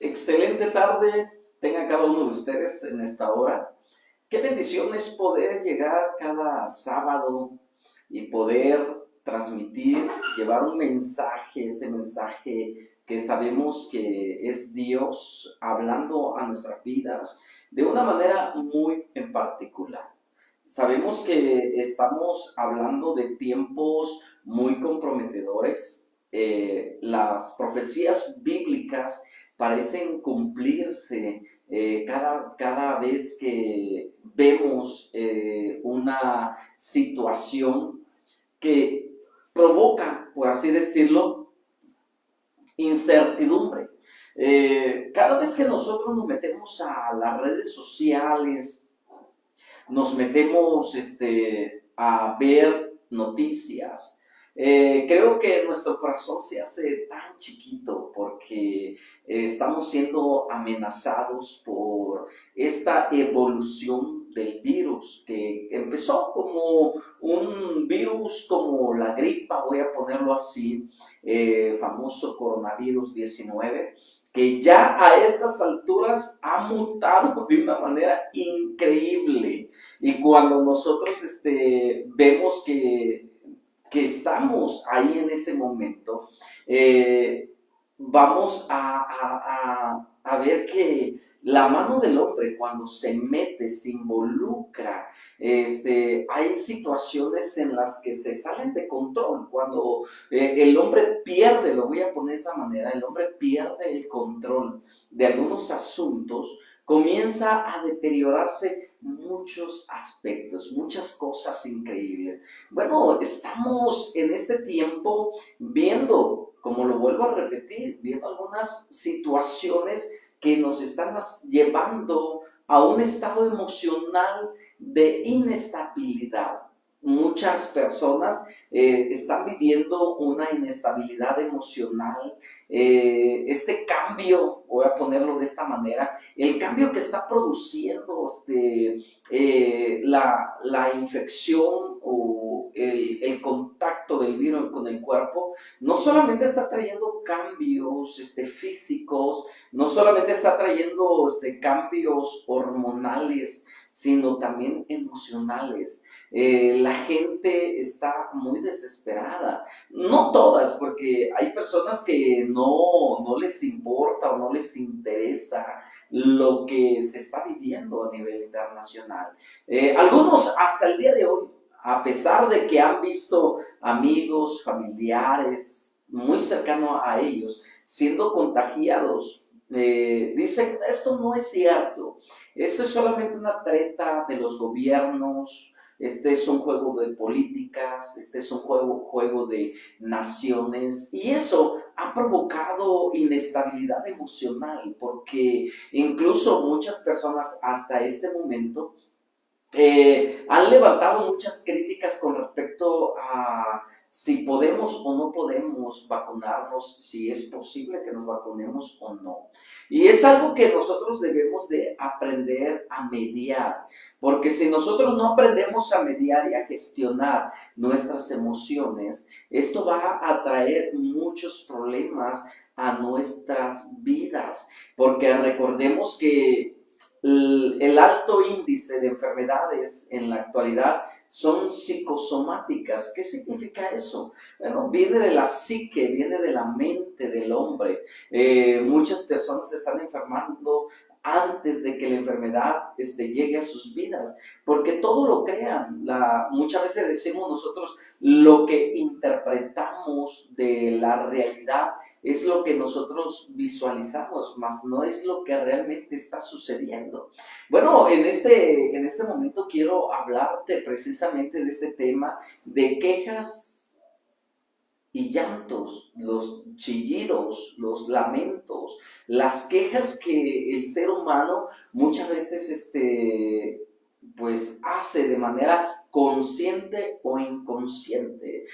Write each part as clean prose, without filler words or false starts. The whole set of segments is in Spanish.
Excelente tarde tenga cada uno de ustedes en esta hora. Qué bendición es poder llegar cada sábado y poder transmitir, llevar un mensaje, ese mensaje que sabemos que es Dios hablando a nuestras vidas de una manera muy en particular. Sabemos que estamos hablando de tiempos muy comprometedores. Las profecías bíblicas parecen cumplirse cada vez que vemos una situación que provoca, por así decirlo, incertidumbre. Cada vez que nosotros nos metemos a las redes sociales, nos metemos a ver noticias. Creo que nuestro corazón se hace tan chiquito porque estamos siendo amenazados por esta evolución del virus que empezó como un virus como la gripa, voy a ponerlo así, famoso coronavirus 19, que ya a estas alturas ha mutado de una manera increíble. Y cuando nosotros vemos que estamos ahí en ese momento, vamos a ver que la mano del hombre cuando se mete, se involucra, hay situaciones en las que se salen de control, cuando el hombre pierde, lo voy a poner de esa manera, el hombre pierde el control de algunos asuntos, comienza a deteriorarse muchos aspectos, muchas cosas increíbles. Bueno, estamos en este tiempo viendo, como lo vuelvo a repetir, viendo algunas situaciones que nos están llevando a un estado emocional de inestabilidad. Muchas personas están viviendo una inestabilidad emocional. Este cambio, voy a ponerlo de esta manera, el cambio que está produciendo la infección o el contacto del virus con el cuerpo, no solamente está trayendo cambios físicos, no solamente está trayendo cambios hormonales, sino también emocionales. La gente está muy desesperada. No todas, porque hay personas que no les importa o no les interesa lo que se está viviendo a nivel internacional. Algunos hasta el día de hoy, a pesar de que han visto amigos, familiares muy cercanos a ellos siendo contagiados, dicen, esto no es cierto, esto es solamente una treta de los gobiernos, este es un juego de políticas, este es un juego de naciones, y eso ha provocado inestabilidad emocional, porque incluso muchas personas hasta este momento han levantado muchas críticas con respecto a si podemos o no podemos vacunarnos, si es posible que nos vacunemos o no. Y es algo que nosotros debemos de aprender a mediar, porque si nosotros no aprendemos a mediar y a gestionar nuestras emociones, esto va a traer muchos problemas a nuestras vidas, porque recordemos que el alto índice de enfermedades en la actualidad son psicosomáticas. ¿Qué significa eso? Bueno, viene de la psique, viene de la mente del hombre. Muchas personas se están enfermando antes de que la enfermedad llegue a sus vidas, porque todo lo crean. Muchas veces decimos nosotros, lo que interpretamos de la realidad es lo que nosotros visualizamos, mas no es lo que realmente está sucediendo. Bueno, en este momento quiero hablarte precisamente de ese tema de quejas y llantos, los chillidos, los lamentos, las quejas que el ser humano muchas veces pues hace de manera consciente o inconsciente.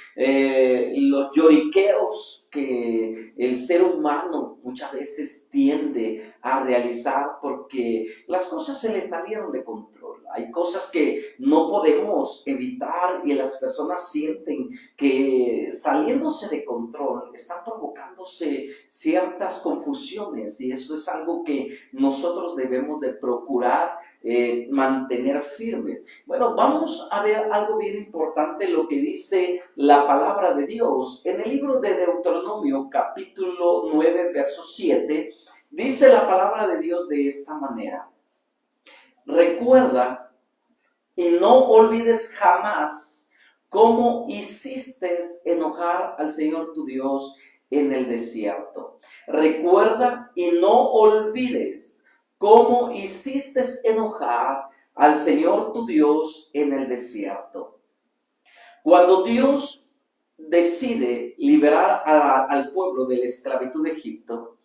Los lloriqueos que el ser humano muchas veces tiende a realizar porque las cosas se le salieron de control. Hay cosas que no podemos evitar y las personas sienten que saliéndose de control están provocándose ciertas confusiones y eso es algo que nosotros debemos de procurar mantener firme. Bueno, vamos a ver algo bien importante, lo que dice la palabra de Dios. En el libro de Deuteronomio, capítulo 9, verso 7, dice la palabra de Dios de esta manera: recuerda y no olvides jamás cómo hiciste enojar al Señor tu Dios en el desierto. Recuerda y no olvides cómo hiciste enojar al Señor tu Dios en el desierto. Cuando Dios decide liberar al pueblo de la esclavitud de Egipto,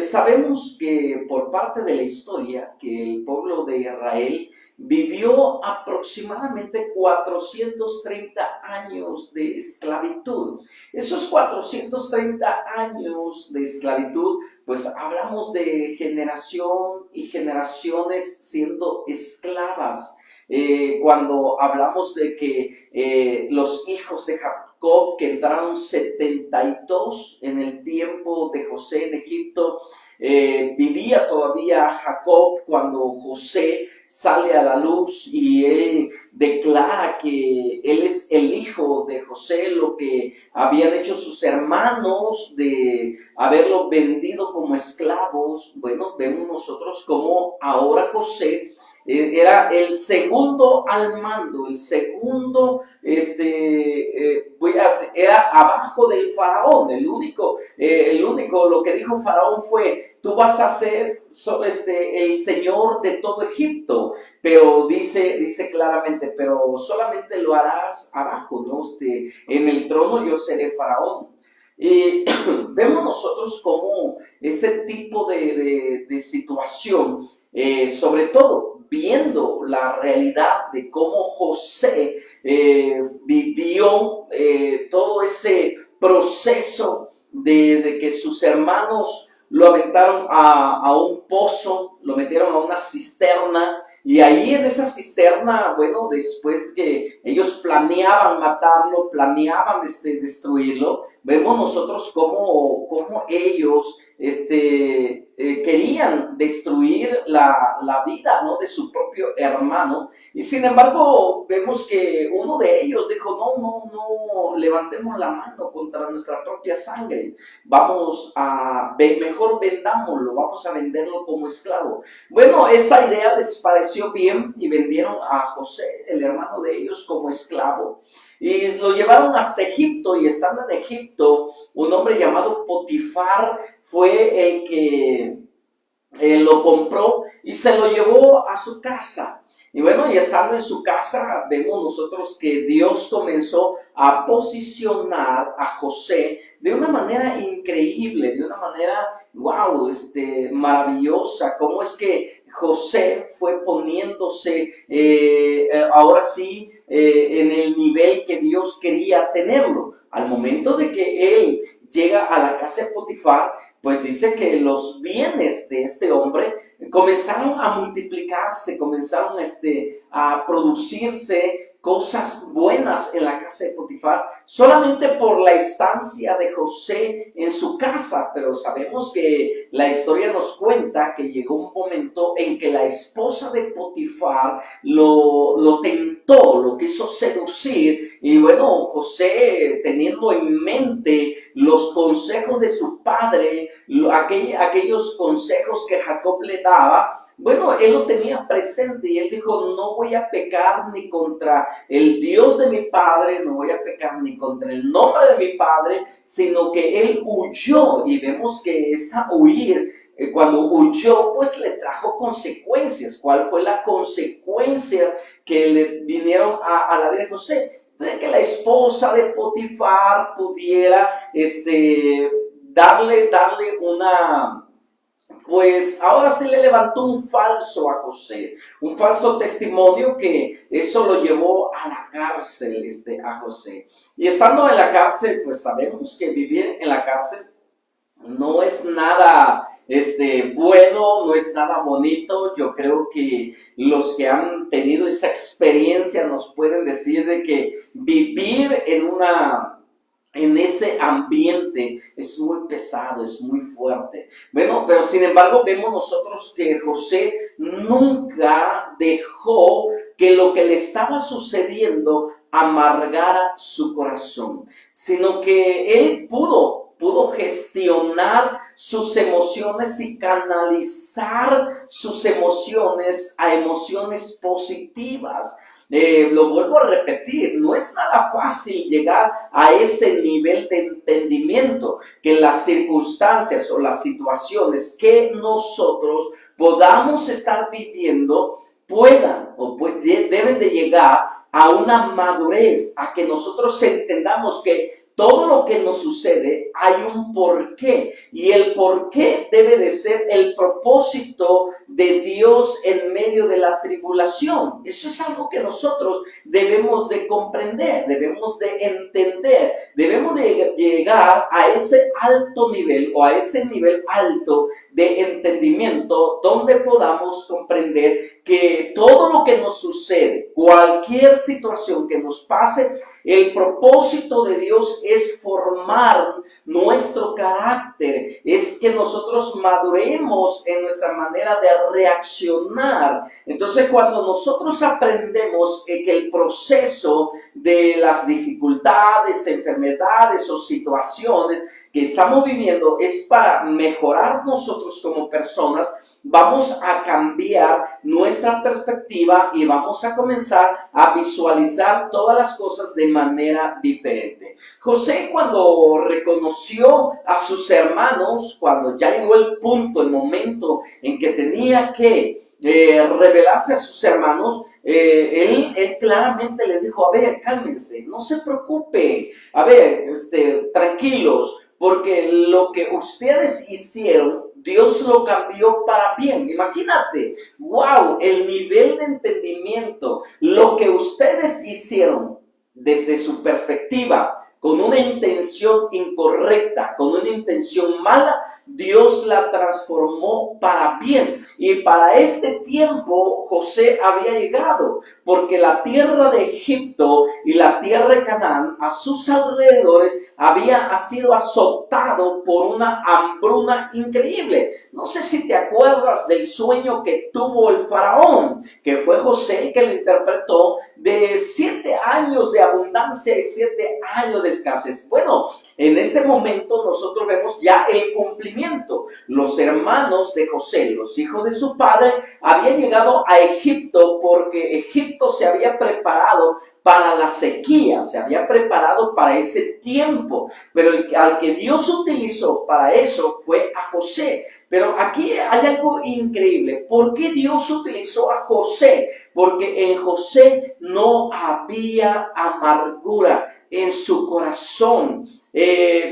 sabemos que por parte de la historia que el pueblo de Israel vivió aproximadamente 430 años de esclavitud. Esos 430 años de esclavitud, pues hablamos de generación y generaciones siendo esclavas. Cuando hablamos de que los hijos de Jacob, que entraron 72 en el tiempo de José en Egipto, vivía todavía Jacob cuando José sale a la luz y él declara que él es el hijo de José, lo que habían hecho sus hermanos de haberlo vendido como esclavos. Bueno, vemos nosotros como ahora José era el segundo al mando, el segundo, era abajo del faraón, el único, lo que dijo faraón fue: tú vas a ser el señor de todo Egipto, pero dice claramente, pero solamente lo harás abajo, ¿no? En el trono yo seré faraón. Y vemos nosotros como ese tipo de situación, sobre todo viendo la realidad de cómo José vivió todo ese proceso de que sus hermanos lo aventaron a un pozo, lo metieron a una cisterna. Y ahí en esa cisterna, bueno, después que ellos planeaban matarlo, planeaban destruirlo, vemos nosotros cómo ellos querían destruir la vida, ¿no?, de su propio hermano. Y sin embargo, vemos que uno de ellos dijo: no levantemos la mano contra nuestra propia sangre. Mejor vendámoslo, vamos a venderlo como esclavo. Bueno, esa idea les pareció bien y vendieron a José, el hermano de ellos, como esclavo. Y lo llevaron hasta Egipto, y estando en Egipto, un hombre llamado Potifar fue el que lo compró y se lo llevó a su casa. Y bueno, y estando en su casa, vemos nosotros que Dios comenzó a posicionar a José de una manera increíble, de una manera, wow, maravillosa. Cómo es que José fue poniéndose ahora sí en el nivel que Dios quería tenerlo. Al momento de que él llega a la casa de Potifar, pues dice que los bienes de este hombre comenzaron a multiplicarse, comenzaron a producirse cosas buenas en la casa de Potifar, solamente por la estancia de José en su casa. Pero sabemos que la historia nos cuenta que llegó un momento en que la esposa de Potifar lo tentó, lo quiso seducir, y bueno, José, teniendo en mente los consejos de su padre, aquellos consejos que Jacob le daba, bueno, él lo tenía presente y él dijo: no voy a pecar ni contra el Dios de mi padre, no voy a pecar ni contra el nombre de mi padre, sino que él huyó. Y vemos que esa huir, cuando huyó, pues le trajo consecuencias. ¿Cuál fue la consecuencia que le vinieron a la vida de José? De que la esposa de Potifar pudiera darle una... Pues ahora sí le levantó un falso a José, un falso testimonio, que eso lo llevó a la cárcel a José. Y estando en la cárcel, pues sabemos que vivir en la cárcel no es nada bueno, no es nada bonito. Yo creo que los que han tenido esa experiencia nos pueden decir de que vivir en ese ambiente es muy pesado, es muy fuerte. Bueno, pero sin embargo vemos nosotros que José nunca dejó que lo que le estaba sucediendo amargara su corazón, sino que él pudo gestionar sus emociones y canalizar sus emociones a emociones positivas. Lo vuelvo a repetir, no es nada fácil llegar a ese nivel de entendimiento, que las circunstancias o las situaciones que nosotros podamos estar viviendo deben de llegar a una madurez, a que nosotros entendamos que todo lo que nos sucede hay un porqué, y el porqué debe de ser el propósito de Dios en medio de la tribulación. Eso es algo que nosotros debemos de comprender, debemos de entender, debemos de llegar a ese alto nivel o a ese nivel alto de entendimiento donde podamos comprender que todo lo que nos sucede, cualquier situación que nos pase, el propósito de Dios es formar nuestro carácter, es que nosotros maduremos en nuestra manera de reaccionar. Entonces, cuando nosotros aprendemos que el proceso de las dificultades, enfermedades o situaciones que estamos viviendo es para mejorar nosotros como personas, vamos a cambiar nuestra perspectiva y vamos a comenzar a visualizar todas las cosas de manera diferente. José, cuando reconoció a sus hermanos, cuando ya llegó el punto, el momento en que tenía que revelarse a sus hermanos, él claramente les dijo: a ver, cálmense, no se preocupen, a ver, tranquilos, porque lo que ustedes hicieron, Dios lo cambió para bien. Imagínate, wow, el nivel de entendimiento, lo que ustedes hicieron desde su perspectiva, con una intención incorrecta, con una intención mala, Dios la transformó para bien. Y para este tiempo José había llegado, porque la tierra de Egipto y la tierra de Canaán a sus alrededores había sido azotado por una hambruna increíble. No sé si te acuerdas del sueño que tuvo el faraón, que fue José que lo interpretó, de 7 años de abundancia y 7 años de escasez. Bueno, en ese momento nosotros vemos ya el cumplimiento. Los hermanos de José, los hijos de su padre, habían llegado a Egipto porque Egipto se había preparado para la sequía, se había preparado para ese tiempo, pero al que Dios utilizó para eso fue a José. Pero aquí hay algo increíble. ¿Por qué Dios utilizó a José? Porque en José no había amargura en su corazón.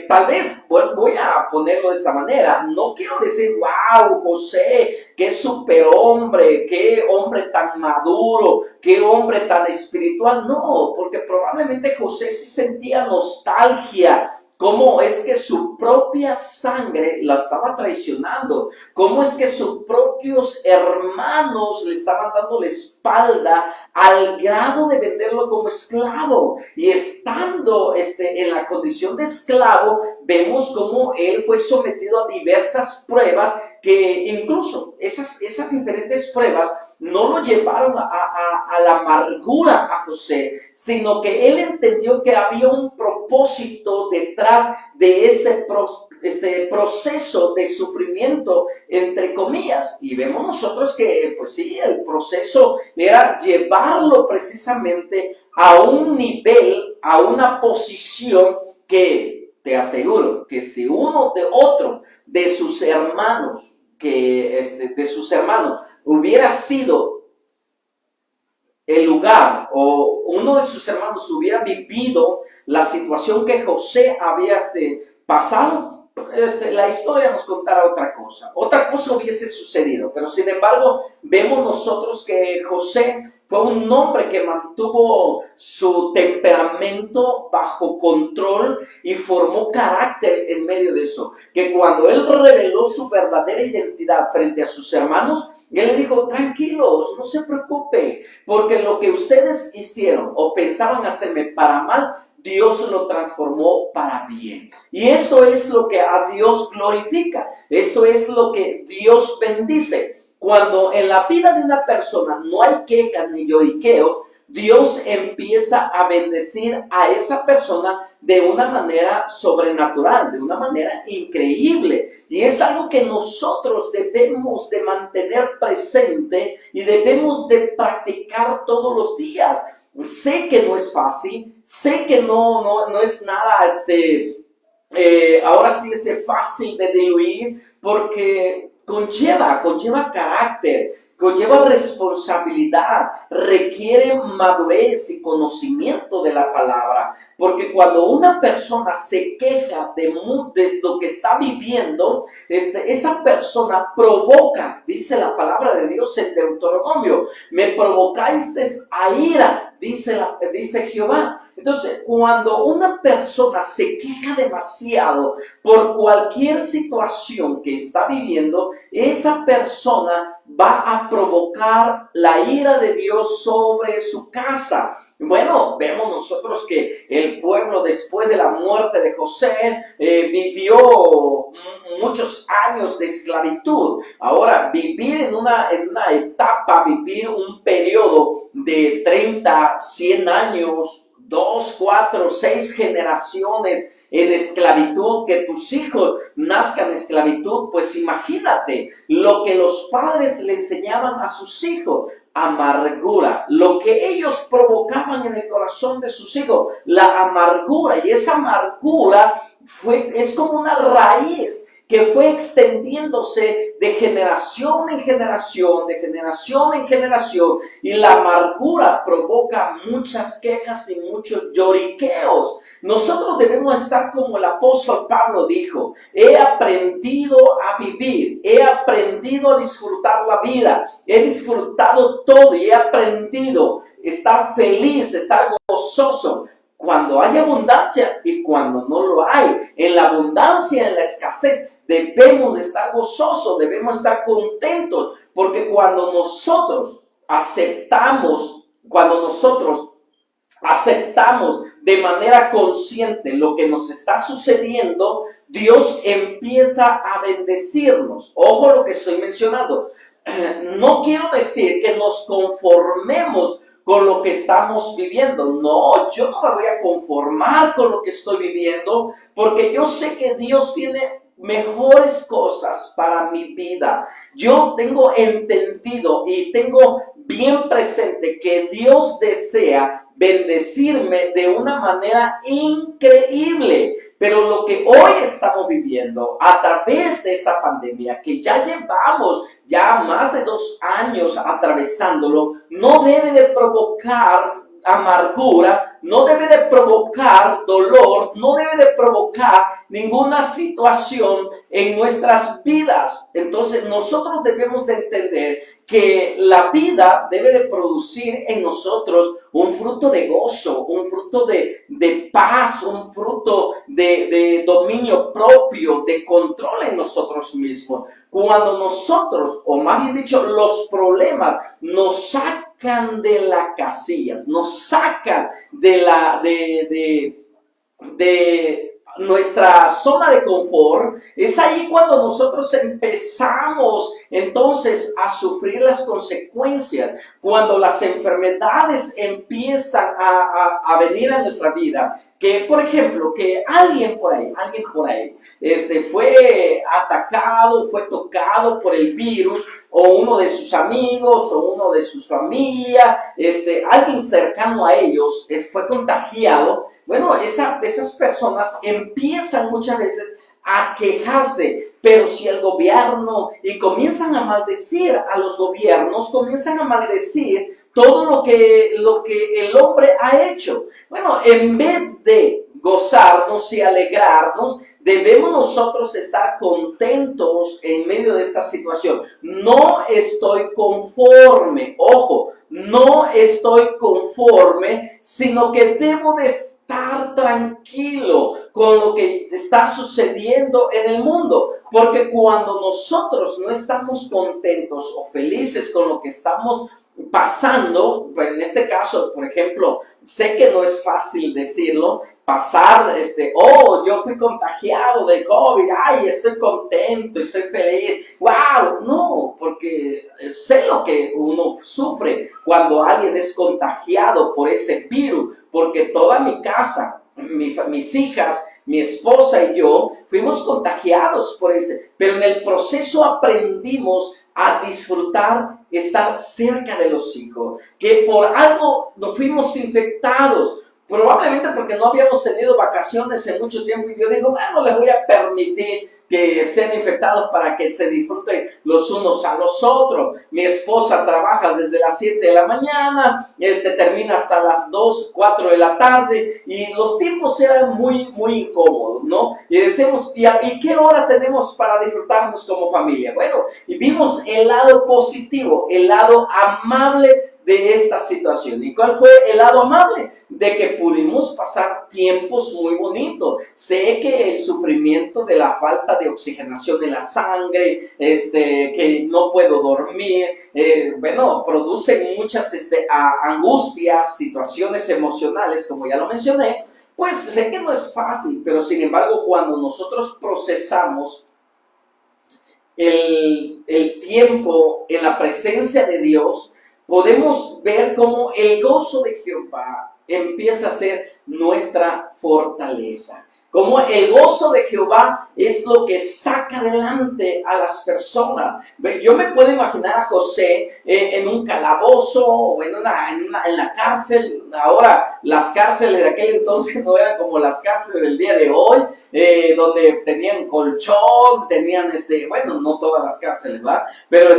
Tal vez voy a ponerlo de esta manera. No quiero decir: wow, José, qué superhombre, qué hombre tan maduro, qué hombre tan espiritual. No, porque probablemente José sí sentía nostalgia. ¿Cómo es que su propia sangre la estaba traicionando? ¿Cómo es que sus propios hermanos le estaban dando la espalda al grado de venderlo como esclavo? Y estando en la condición de esclavo, vemos cómo él fue sometido a diversas pruebas, que incluso esas diferentes pruebas no lo llevaron a la amargura a José, sino que él entendió que había un propósito detrás de ese proceso de sufrimiento, entre comillas. Y vemos nosotros que, pues sí, el proceso era llevarlo precisamente a un nivel, a una posición que te aseguro que si otro de sus hermanos, hubiera sido el lugar, o uno de sus hermanos hubiera vivido la situación que José había pasado, la historia nos contara otra cosa hubiese sucedido, pero sin embargo vemos nosotros que José fue un hombre que mantuvo su temperamento bajo control y formó carácter en medio de eso, que cuando él reveló su verdadera identidad frente a sus hermanos, él le dijo, tranquilos, no se preocupen, porque lo que ustedes hicieron o pensaban hacerme para mal, Dios lo transformó para bien. Y eso es lo que a Dios glorifica. Eso es lo que Dios bendice. Cuando en la vida de una persona no hay quejas ni lloriqueos, Dios empieza a bendecir a esa persona de una manera sobrenatural, de una manera increíble. Y es algo que nosotros debemos de mantener presente y debemos de practicar todos los días. Sé que no es fácil, sé que no es nada, ahora sí fácil de diluir, porque conlleva carácter, conlleva responsabilidad, requiere madurez y conocimiento de la palabra, porque cuando una persona se queja de lo que está viviendo, esa persona provoca, dice la palabra de Dios en Deuteronomio, me provocáis a ira, dice Jehová. Entonces, cuando una persona se queja demasiado por cualquier situación que está viviendo, esa persona va a provocar la ira de Dios sobre su casa. Bueno, vemos nosotros que el pueblo después de la muerte de José vivió muchos años de esclavitud. Ahora, vivir en una etapa, vivir un periodo de 30, 100 años, 2, 4, 6 generaciones en esclavitud, que tus hijos nazcan en esclavitud, pues imagínate lo que los padres le enseñaban a sus hijos, amargura, lo que ellos provocaban en el corazón de sus hijos, la amargura, y esa amargura es como una raíz que fue extendiéndose de generación en generación, de generación en generación, y la amargura provoca muchas quejas y muchos lloriqueos. Nosotros debemos estar como el apóstol Pablo dijo, he aprendido a vivir, he aprendido a disfrutar la vida, he disfrutado todo y he aprendido a estar feliz, estar gozoso. Cuando hay abundancia y cuando no lo hay, en la abundancia, en la escasez, debemos estar gozosos, debemos estar contentos, porque cuando nosotros aceptamos de manera consciente lo que nos está sucediendo, Dios empieza a bendecirnos. Ojo lo que estoy mencionando. No quiero decir que nos conformemos con lo que estamos viviendo. No, yo no me voy a conformar con lo que estoy viviendo, porque yo sé que Dios tiene mejores cosas para mi vida. Yo tengo entendido y tengo bien presente que Dios desea bendecirme de una manera increíble. Pero lo que hoy estamos viviendo a través de esta pandemia, que ya llevamos más de 2 años atravesándolo, no debe de provocar amargura, no debe de provocar dolor, no debe de provocar ninguna situación en nuestras vidas. Entonces nosotros debemos de entender que la vida debe de producir en nosotros un fruto de gozo, un fruto de paz, un fruto de dominio propio, de control en nosotros mismos. Cuando nosotros, o más bien dicho, los problemas nos sacan de las casillas, nos sacan de nuestra zona de confort, es ahí cuando nosotros empezamos entonces a sufrir las consecuencias, cuando las enfermedades empiezan a venir a nuestra vida, que por ejemplo, que alguien por ahí, fue atacado, fue tocado por el virus, o uno de sus amigos, o uno de su familia, alguien cercano a ellos fue contagiado. Bueno, esas personas empiezan muchas veces a quejarse, pero si el gobierno, y comienzan a maldecir a los gobiernos, comienzan a maldecir todo lo que el hombre ha hecho. Bueno, en vez de gozarnos y alegrarnos. Debemos nosotros estar contentos en medio de esta situación. No estoy conforme, ojo, no estoy conforme, sino que debo de estar tranquilo con lo que está sucediendo en el mundo. Porque cuando nosotros no estamos contentos o felices con lo que estamos pasando, pues en este caso, por ejemplo, sé que no es fácil decirlo, pasar, yo fui contagiado de COVID, ay, estoy contento, estoy feliz, wow, no, porque sé lo que uno sufre cuando alguien es contagiado por ese virus, porque toda mi casa, mis hijas, mi esposa y yo fuimos contagiados por ese, pero en el proceso aprendimos a disfrutar estar cerca de los hijos, que por algo nos fuimos infectados, probablemente porque no habíamos tenido vacaciones en mucho tiempo y yo digo, bueno, les voy a permitir que sean infectados para que se disfruten los unos a los otros. Mi esposa trabaja desde las 7 de la mañana, termina hasta las 2, 4 de la tarde y los tiempos eran muy incómodos, ¿no? Y decimos, ¿y qué hora tenemos para disfrutarnos como familia? Bueno, y vimos el lado positivo, el lado amable de esta situación. ¿Y cuál fue el lado amable? De que pudimos pasar tiempos muy bonitos. Sé que el sufrimiento de la falta de oxigenación en la sangre, que no puedo dormir, producen muchas angustias, situaciones emocionales, como ya lo mencioné. Pues sé que no es fácil, pero sin embargo, cuando nosotros procesamos el tiempo en la presencia de Dios, podemos ver cómo el gozo de Jehová empieza a ser nuestra fortaleza. Como el gozo de Jehová es lo que saca adelante a las personas. Yo me puedo imaginar a José en un calabozo o en la cárcel. Ahora, las cárceles de aquel entonces no eran como las cárceles del día de hoy, donde tenían colchón, tenían, no todas las cárceles, ¿verdad? Pero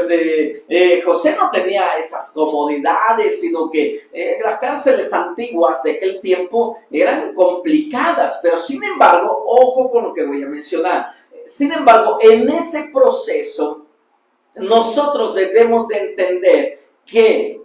José no tenía esas comodidades, sino que las cárceles antiguas de aquel tiempo eran complicadas, pero sin embargo, ojo con lo que voy a mencionar. Sin embargo, en ese proceso, nosotros debemos de entender que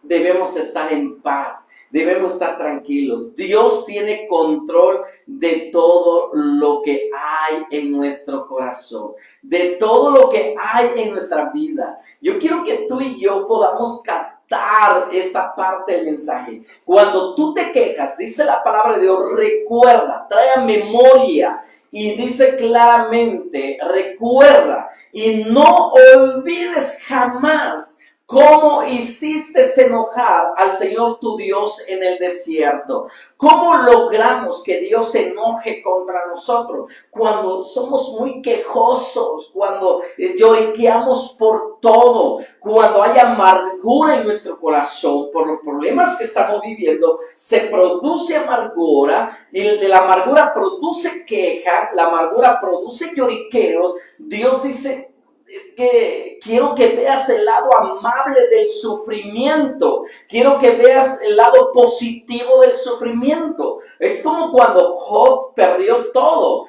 debemos estar en paz, debemos estar tranquilos. Dios tiene control de todo lo que hay en nuestro corazón, de todo lo que hay en nuestra vida. Yo quiero que tú y yo podamos captar esta parte del mensaje. Cuando tú te quejas, dice la palabra de Dios, recuerda, trae a memoria. Y dice claramente, recuerda y no olvides jamás cómo hiciste enojar al Señor tu Dios en el desierto. ¿Cómo logramos que Dios se enoje contra nosotros? Cuando somos muy quejosos, cuando lloriqueamos por todo, cuando hay amargura en nuestro corazón por los problemas que estamos viviendo, se produce amargura y la amargura produce queja, la amargura produce lloriqueos. Dios dice, es que quiero que veas el lado amable del sufrimiento. Quiero que veas el lado positivo del sufrimiento. Es como cuando Job perdió todo.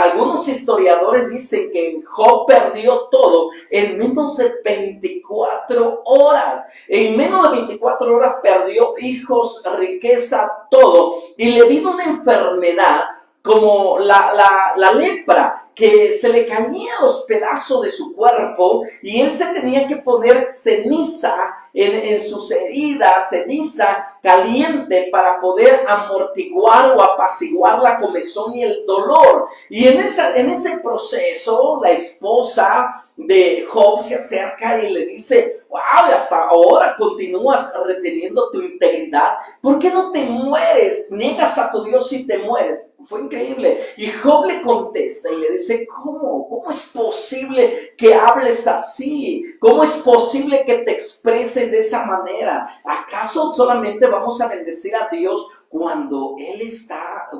Algunos historiadores dicen que Job perdió todo en menos de 24 horas. En menos de 24 horas perdió hijos, riqueza, todo. Y le vino una enfermedad como la lepra, que se le caían los pedazos de su cuerpo y él se tenía que poner ceniza en sus heridas, ceniza caliente para poder amortiguar o apaciguar la comezón y el dolor. Y en ese proceso, la esposa de Job se acerca y le dice, wow, hasta ahora continúas reteniendo tu integridad. ¿Por qué no te mueres? Niegas a tu Dios y te mueres. Fue increíble. Y Job le contesta y le dice, ¿cómo? ¿Cómo es posible que hables así? ¿Cómo es posible que te expreses de esa manera? ¿Acaso solamente vamos a bendecir a Dios cuando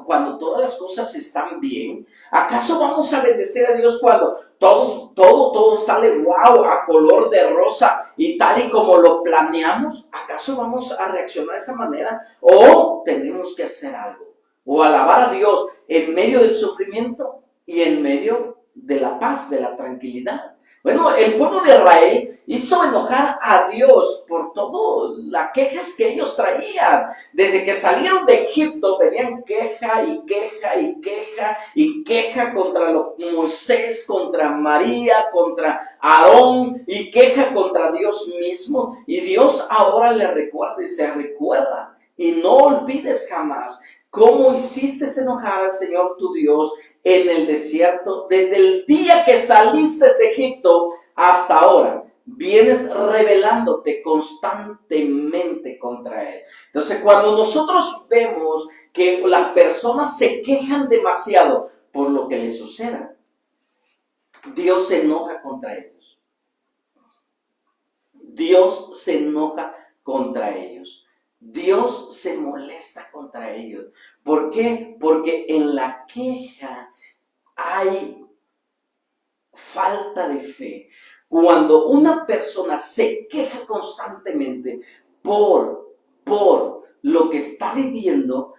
cuando todas las cosas están bien? ¿Acaso vamos a bendecir a Dios cuando todo sale wow, a color de rosa y tal y como lo planeamos? ¿Acaso vamos a reaccionar de esa manera? ¿O tenemos que hacer algo? o alabar a Dios en medio del sufrimiento y en medio de la paz, de la tranquilidad. Bueno, el pueblo de Israel hizo enojar a Dios por todas las quejas que ellos traían. Desde que salieron de Egipto venían queja y queja y queja y queja contra Moisés, contra María, contra Aarón y queja contra Dios mismo. Y Dios ahora le recuerda y se recuerda. Y no olvides jamás cómo hiciste enojar al Señor tu Dios en el desierto, desde el día que saliste de Egipto hasta ahora. Vienes rebelándote constantemente contra Él. Entonces, cuando nosotros vemos que las personas se quejan demasiado por lo que les suceda, Dios se enoja contra ellos. Dios se enoja contra ellos. Dios se molesta contra ellos. ¿Por qué? Porque en la queja hay falta de fe. Cuando una persona se queja constantemente por lo que está viviendo,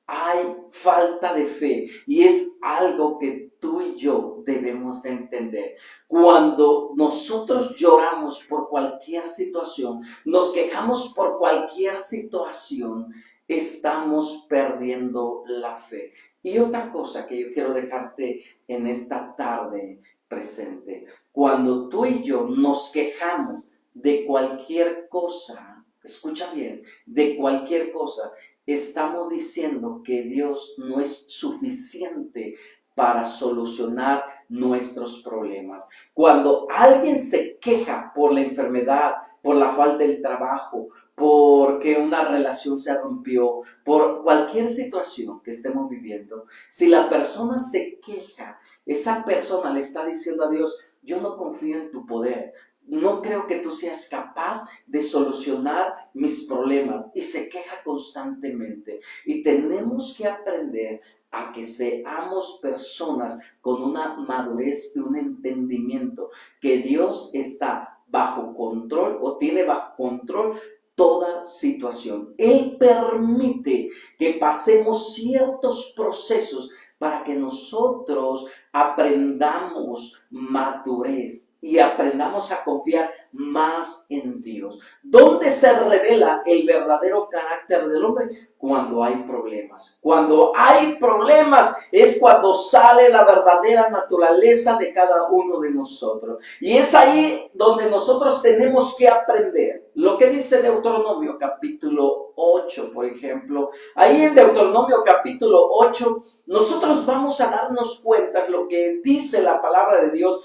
hay falta de fe. Y es algo que tú y yo debemos de entender. Cuando nosotros lloramos por cualquier situación, nos quejamos por cualquier situación, estamos perdiendo la fe. Y otra cosa que yo quiero dejarte en esta tarde presente, cuando tú y yo nos quejamos de cualquier cosa, escucha bien, de cualquier cosa, estamos diciendo que Dios no es suficiente para solucionar nuestros problemas. Cuando alguien se queja por la enfermedad, por la falta del trabajo, porque una relación se rompió, por cualquier situación que estemos viviendo, si la persona se queja, esa persona le está diciendo a Dios, yo no confío en tu poder, no creo que tú seas capaz de solucionar mis problemas, y se queja constantemente. Y tenemos que aprender a que seamos personas con una madurez y un entendimiento, que Dios está bajo control o tiene bajo control toda situación. Él permite que pasemos ciertos procesos para que nosotros aprendamos madurez y aprendamos a confiar más en Dios. ¿Dónde se revela el verdadero carácter del hombre? Cuando hay problemas. Cuando hay problemas es cuando sale la verdadera naturaleza de cada uno de nosotros. Y es ahí donde nosotros tenemos que aprender. Lo que dice Deuteronomio capítulo 8, por ejemplo. Ahí en Deuteronomio capítulo 8, nosotros vamos a darnos cuenta de lo que dice la palabra de Dios.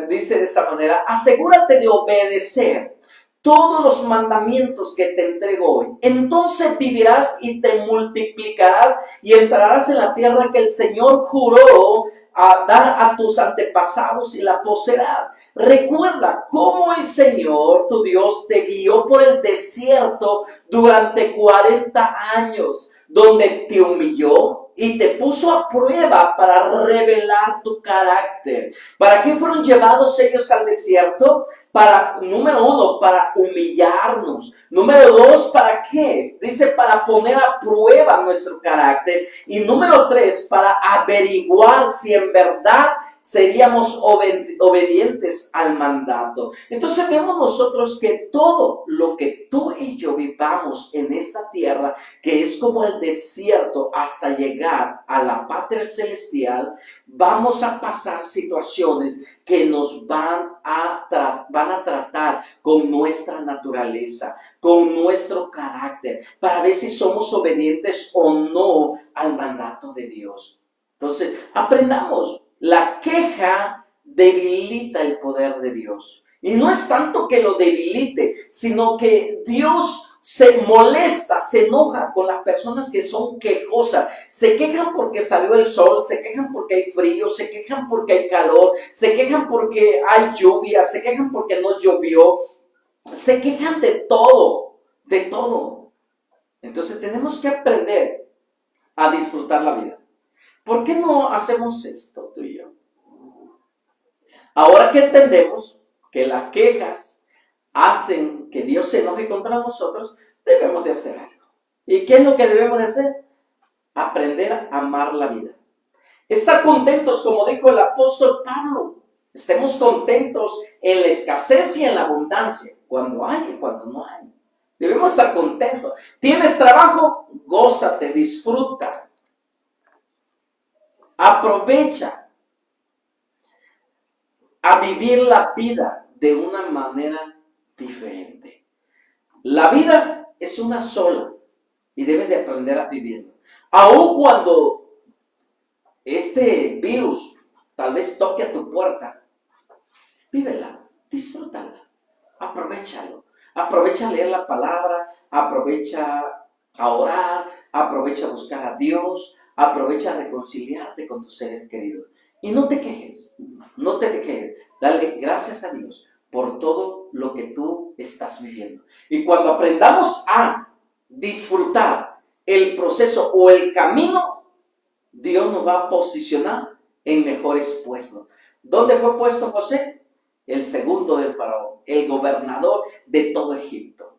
Dice de esta manera, asegúrate de obedecer todos los mandamientos que te entrego hoy. Entonces vivirás y te multiplicarás y entrarás en la tierra que el Señor juró a dar a tus antepasados y la poseerás. Recuerda cómo el Señor, tu Dios, te guió por el desierto durante 40 años, donde te humilló y te puso a prueba para revelar tu carácter. ¿Para qué fueron llevados ellos al desierto? Para, número uno, para humillarnos. Número dos, ¿para qué? Dice, para poner a prueba nuestro carácter. Y número tres, para averiguar si en verdad seríamos obedientes al mandato. Entonces vemos nosotros que todo lo que tú y yo vivamos en esta tierra, que es como el desierto hasta llegar a la patria celestial, vamos a pasar situaciones que nos van a tratar con nuestra naturaleza, con nuestro carácter, para ver si somos obedientes o no al mandato de Dios. Entonces, aprendamos. La queja debilita el poder de Dios. Y no es tanto que lo debilite, sino que Dios se molesta, se enoja con las personas que son quejosas. Se quejan porque salió el sol, se quejan porque hay frío, se quejan porque hay calor, se quejan porque hay lluvia, se quejan porque no llovió. Se quejan de todo, de todo. Entonces tenemos que aprender a disfrutar la vida. ¿Por qué no hacemos esto tú y yo? Ahora que entendemos que las quejas hacen que Dios se enoje contra nosotros, debemos de hacer algo. ¿Y qué es lo que debemos de hacer? aprender a amar la vida. Estar contentos, como dijo el apóstol Pablo. Estemos contentos en la escasez y en la abundancia, cuando hay y cuando no hay. Debemos estar contentos. ¿Tienes trabajo? Gózate, disfruta. Aprovecha a vivir la vida de una manera diferente. La vida es una sola y debes de aprender a vivirla. Aun cuando este virus tal vez toque a tu puerta, vívela, disfrútala, aprovéchalo. Aprovecha a leer la palabra, aprovecha a orar, aprovecha a buscar a Dios, aprovecha a reconciliarte con tus seres queridos. Y no te quejes, no te quejes. Dale gracias a Dios por todo lo que tú estás viviendo. Y cuando aprendamos a disfrutar el proceso o el camino, Dios nos va a posicionar en mejores puestos. ¿Dónde fue puesto José? El segundo del faraón, el gobernador de todo Egipto.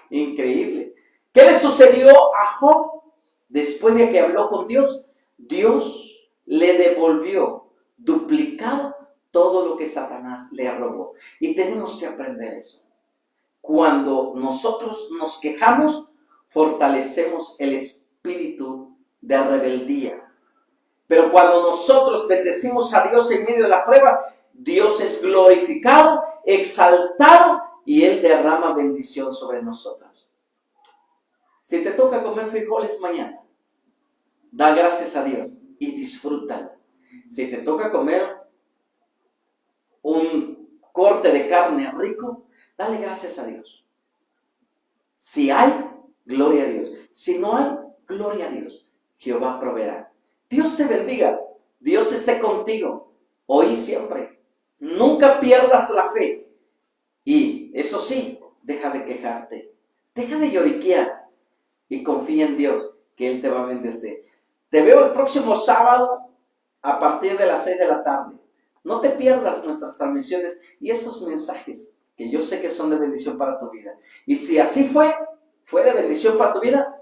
Increíble. ¿Qué le sucedió a Job después de que habló con Dios? Dios le devolvió duplicado todo lo que Satanás le robó. Y tenemos que aprender eso. Cuando nosotros nos quejamos, fortalecemos el espíritu de rebeldía. Pero cuando nosotros bendecimos a Dios en medio de la prueba, Dios es glorificado, exaltado y Él derrama bendición sobre nosotros. Si te toca comer frijoles mañana, da gracias a Dios y disfrútalo. Si te toca comer un corte de carne rico, dale gracias a Dios. Si hay, gloria a Dios. Si no hay, gloria a Dios. Jehová proveerá. Dios te bendiga. Dios esté contigo hoy y siempre. Nunca pierdas la fe. Y eso sí, deja de quejarte. Deja de lloriquear. Y confía en Dios, que Él te va a bendecir. Te veo el próximo sábado a partir de las 6 de la tarde. No te pierdas nuestras transmisiones y estos mensajes que yo sé que son de bendición para tu vida. Y si así fue de bendición para tu vida,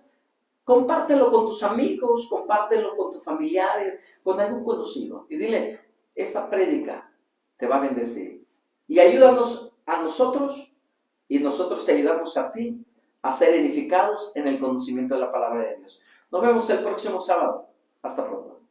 compártelo con tus amigos, compártelo con tus familiares, con algún conocido. Y dile, esta prédica te va a bendecir. Y ayúdanos a nosotros y nosotros te ayudamos a ti a ser edificados en el conocimiento de la palabra de Dios. Nos vemos el próximo sábado. Hasta pronto.